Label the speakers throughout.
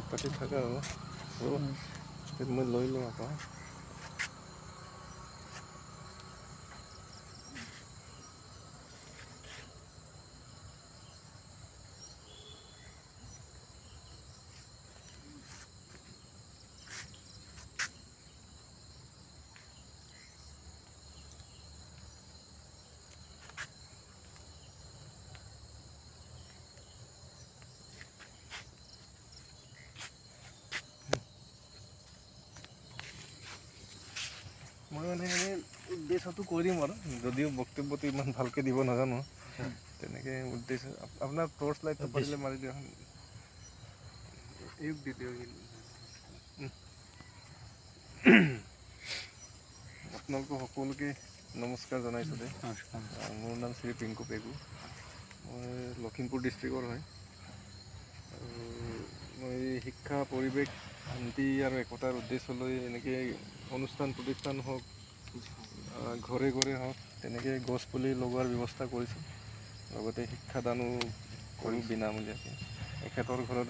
Speaker 1: পাতি থাকা আৰু মই লৈ লওঁ আকৌ মই মানে উদ্দেশ্যটো কৰিম আৰু যদিও বক্তব্যটো ইমান ভালকৈ দিব নাজানো তেনেকৈ উদ্দেশ্য আপোনাৰ টৰ্চ লাইটটো পাৰিলে মাৰি দিয়ক আপোনালোকক সকলোকে নমস্কাৰ জনাইছোঁ দেই মোৰ নাম শ্ৰী পিংকু পেগু মই লখিমপুৰ ডিষ্ট্ৰিক্টৰ হয় আৰু মই শিক্ষা পৰিৱেশ শান্তি আৰু একতাৰ উদ্দেশ্য লৈ এনেকৈ অনুষ্ঠান প্ৰতিষ্ঠান হওক ঘৰে ঘৰে হওক তেনেকৈ গছ পুলি লগোৱাৰ ব্যৱস্থা কৰিছোঁ লগতে শিক্ষাদানো কৰোঁ বিনামূলীয়াকৈ এখেতৰ ঘৰত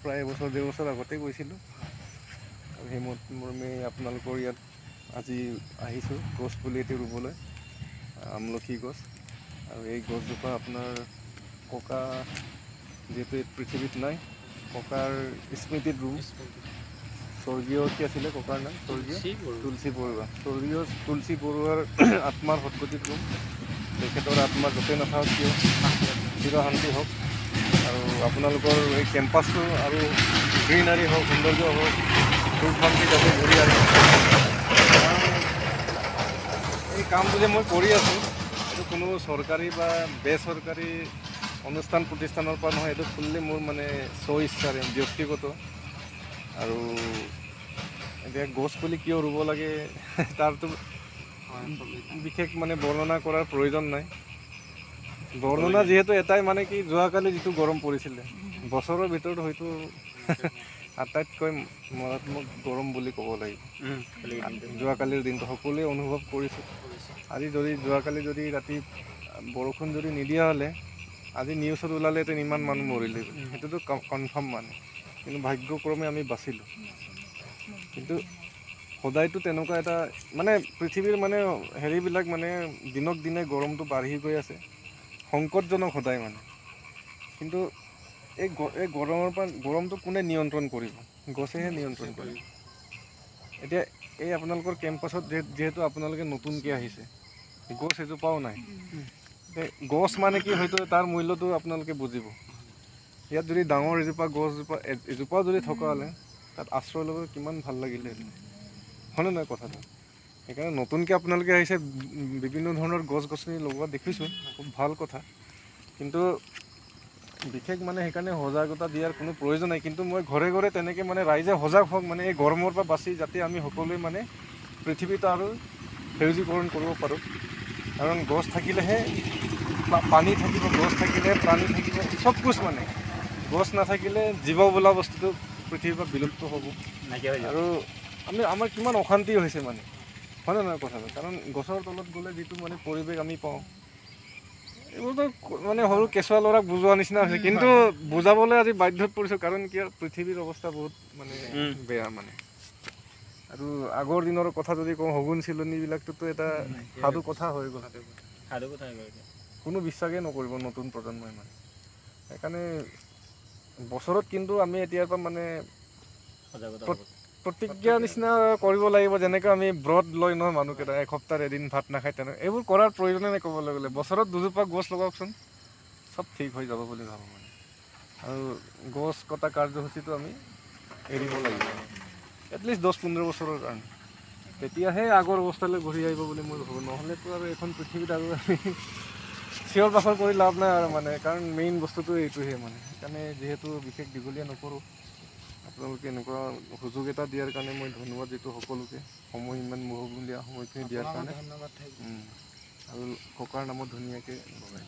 Speaker 1: প্ৰায় এবছৰ 1.5 বছৰ আগতে গৈছিলোঁ আৰু সেই মৰ্মে আপোনালোকৰ ইয়াত আজি আহিছোঁ গছ পুলি এটি ৰুবলৈ আমলখি গছ আৰু এই গছজোপা আপোনাৰ ককা যিহেতু পৃথিৱীত নাই ককাৰ স্মৃতিত ৰুম স্বৰ্গীয় কি আছিলে ককাৰ নাম স্বৰ্গীয় তুলসী বৰুৱা স্বৰ্গীয় তুলসী বৰুৱাৰ আত্মাৰ সৎগতিত ৰুম তেখেতৰ আত্মা য'তে নাথাকক কিয় চিৰ শান্তি হওক আৰু আপোনালোকৰ এই কেম্পাছটো আৰু গ্ৰীনাৰী হওক সৌন্দৰ্য হওক সুখ শান্তি যাতে ঘূৰি আহে এই কামটো যে মই কৰি আছোঁ এইটো কোনো চৰকাৰী বা বেচৰকাৰী অনুষ্ঠান প্ৰতিষ্ঠানৰ পৰা নহয় এইটো ফুল্লি মোৰ মানে স্বইচ্ছাৰে ব্যক্তিগত আৰু এতিয়া গছ পুলি কিয় ৰুব লাগে তাৰতো বিশেষ মানে বৰ্ণনা কৰাৰ প্ৰয়োজন নাই বৰ্ণনা যিহেতু এটাই মানে কি যোৱাকালি যিটো গৰম পৰিছিলে বছৰৰ ভিতৰত হয়তো আটাইতকৈ মাৰাত্মক গৰম বুলি ক'ব লাগিব যোৱাকালিৰ দিনটো সকলোৱে অনুভৱ কৰিছোঁ আজি যদি যোৱাকালি যদি ৰাতি বৰষুণ যদি নিদিয়া হ'লে আজি নিউজত ওলালেহেঁতেন ইমান মানুহ মৰিলে সেইটোতো কনফাৰ্ম মানে কিন্তু ভাগ্যক্ৰমে আমি বাচিলোঁ কিন্তু সদায়তো তেনেকুৱা এটা মানে পৃথিৱীৰ মানে হেৰিবিলাক মানে দিনক দিনে গৰমটো বাঢ়ি গৈ আছে সংকটজনক সদায় মানে কিন্তু এই গৰমৰ পৰা গৰমটো কোনে নিয়ন্ত্ৰণ কৰিব গছেহে নিয়ন্ত্ৰণ কৰিব এতিয়া এই আপোনালোকৰ কেম্পাছত যিহেতু আপোনালোকে নতুনকৈ আহিছে গছ এজোপাও নাই গছ মানে কি হয়তো তাৰ মূল্যটো আপোনালোকে বুজিব ইয়াত যদি ডাঙৰ এজোপাও যদি থকা হ'লে তাত আশ্ৰয় ল'ব কিমান ভাল লাগিলে হয়নে নহয় কথাটো সেইকাৰণে নতুনকৈ আপোনালোকে আহিছে বিভিন্ন ধৰণৰ গছ গছনি লগোৱা দেখিছোঁ খুব ভাল কথা কিন্তু বিশেষ মানে সেইকাৰণে সজাগতা দিয়াৰ কোনো প্ৰয়োজন নাই কিন্তু মই ঘৰে ঘৰে তেনেকৈ মানে ৰাইজে সজাগ হওক মানে এই গৰমৰ পৰা বাচি যাতে আমি সকলোৱে মানে পৃথিৱীত আৰু সেউজীকৰণ কৰিব পাৰোঁ কাৰণ গছ থাকিলেহে পানী থাকিব গছ থাকিলে প্ৰাণী থাকিব চব কুছ মানে গছ নাথাকিলে জীৱ বোলা বস্তুটো পৃথিৱীৰ পৰা বিলুপ্ত হ'ব আৰু আমাৰ কিমান অশান্তি হৈছে মানে হয়নে নহয় কথাটো কাৰণ গছৰ তলত গ'লে যিটো মানে পৰিৱেশ আমি পাওঁ এইবোৰতো মানে সৰু কেঁচুৱা ল'ৰাক বুজোৱা নিচিনা হৈছে কিন্তু বুজাবলৈ আজি বাধ্যত পৰিছোঁ কাৰণ কিয় পৃথিৱীৰ অৱস্থা বহুত মানে বেয়া মানে আৰু আগৰ দিনৰ কথা যদি কওঁ শগুন চিলনীবিলাকটোতো এটা সাধু কথা হৈ গ'ল কোনো বিশ্বাসেই নকৰিব নতুন প্ৰজন্মই মানে সেইকাৰণে বছৰত কিন্তু আমি এতিয়াৰ পৰা মানে প্ৰতিজ্ঞা নিচিনা কৰিব লাগিব যেনেকৈ আমি ব্ৰত লৈ নহয় মানুহকেইটা এসপ্তাহত এদিন ভাত নাখায় তেনেকৈ এইবোৰ কৰাৰ প্ৰয়োজনে নাই ক'বলৈ গ'লে বছৰত 2জোপা গছ লগাওকচোন চব ঠিক হৈ যাব বুলি ভাবোঁ মানে আৰু গছ কটা কাৰ্যসূচীটো আমি এৰিব লাগিব এটলিষ্ট 10-15 বছৰৰ কাৰণে তেতিয়াহে আগৰ অৱস্থালৈ ঘূৰি আহিব বুলি মই ভাবোঁ নহ'লেতো আৰু এখন পৃথিৱীত আৰু আমি চিঞৰ বাখৰ কৰি লাভ নাই আৰু মানে কাৰণ মেইন বস্তুটো এইটোহে মানে সেইকাৰণে যিহেতু বিশেষ দীঘলীয়া নকৰোঁ আপোনালোকে এনেকুৱা সুযোগ এটা দিয়াৰ কাৰণে মই ধন্যবাদ দিছোঁ সকলোকে সময় ইমান বহুমূলীয়া সময়খিনি দিয়াৰ কাৰণে আৰু ককাৰ নামত ধুনীয়াকৈ লগাই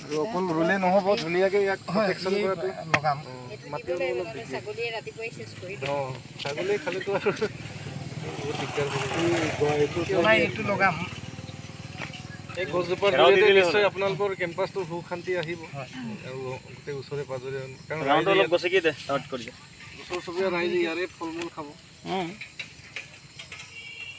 Speaker 1: আৰু অকল ৰুলে নহ'ব ধুনীয়াকৈ ইয়াক প্ৰটেকশ্যন কৰাটো লগাম মাটি অলপ ছাগলী খালেতো আৰু বহুত দিগদাৰ এইটো লগাম এই গছজোপাৰ
Speaker 2: ঘেৰাও দি
Speaker 1: জৰিয়তে
Speaker 2: দিলে
Speaker 1: নিশ্চয় আপোনালোকৰ কেম্পাছটো সুখ শান্তি আহিব আৰু গোটেই ওচৰে পাজৰে কাৰণ
Speaker 2: ৰাউণ্ডটো অলপ গছকি দে টাউট কৰি দে
Speaker 1: ওচৰ চুবুৰীয়া ৰাইজে ইয়াৰে ফল মূল খাব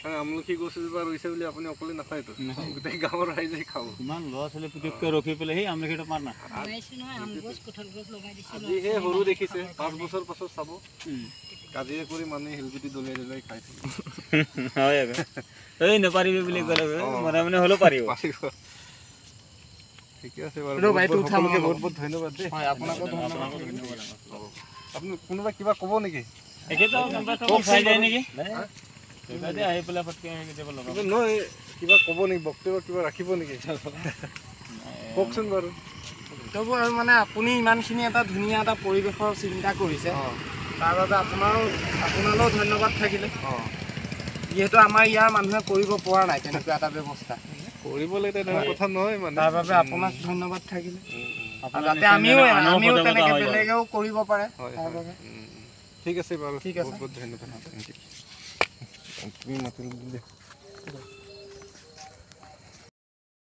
Speaker 1: কাৰণ আমলখি গছ এজোপা ৰুইছে বুলি আপুনি অকলে নাখায়তো গোটেই গাঁৱৰ ৰাইজে খাব
Speaker 2: ইমান ল'ৰা ছোৱালী পুতুককৈ ৰখি পেলাই সেই আমলখিটো পাৰ না
Speaker 1: আজিহে সৰু দেখিছে 5 বছৰ পাছত চাব কাজিয়া কৰি মানুহে শিলগুটি দলিয়াই দলিয়াই খাই থাকে
Speaker 2: হয় আকৌ এই নেপাৰিবি বুলি ক'লে মনে মনে হ'লেও পাৰিব
Speaker 1: ঠিকে আছে বাৰু সকলোকে বহুত বহুত ধন্যবাদ দেই
Speaker 2: আপোনাকো ধন্যবাদ
Speaker 1: আপুনি কোনোবা কিবা ক'ব নেকি
Speaker 2: একেতো কেম্পাছটো চাই যায় নেকি আহি পেলাই ফটকে কেতিয়াবা লগাব
Speaker 1: নহয় কিবা ক'ব নেকি বক্তব্য কিবা ৰাখিব নেকি কওকচোন বাৰু
Speaker 3: তবু আৰু মানে আপুনি ইমানখিনি এটা ধুনীয়া এটা পৰিৱেশৰ চিন্তা কৰিছে তাৰ বাবে আপোনালৈও ধন্যবাদ থাকিলে যিহেতু আমাৰ ইয়াৰ মানুহে কৰিব পৰা নাই তেনেকুৱা এটা ব্যৱস্থা
Speaker 1: কৰিবলৈ তেনেকুৱা কথা নহয় মানে
Speaker 3: তাৰ বাবে আপোনাক ধন্যবাদ থাকিলে যাতে আমিও তেনেকৈ বেলেগেও কৰিব পাৰে তাৰ বাবে
Speaker 1: ঠিক আছে বাৰু
Speaker 3: ঠিক আছে
Speaker 1: বহুত বহুত ধন্যবাদ তুমি মাতিল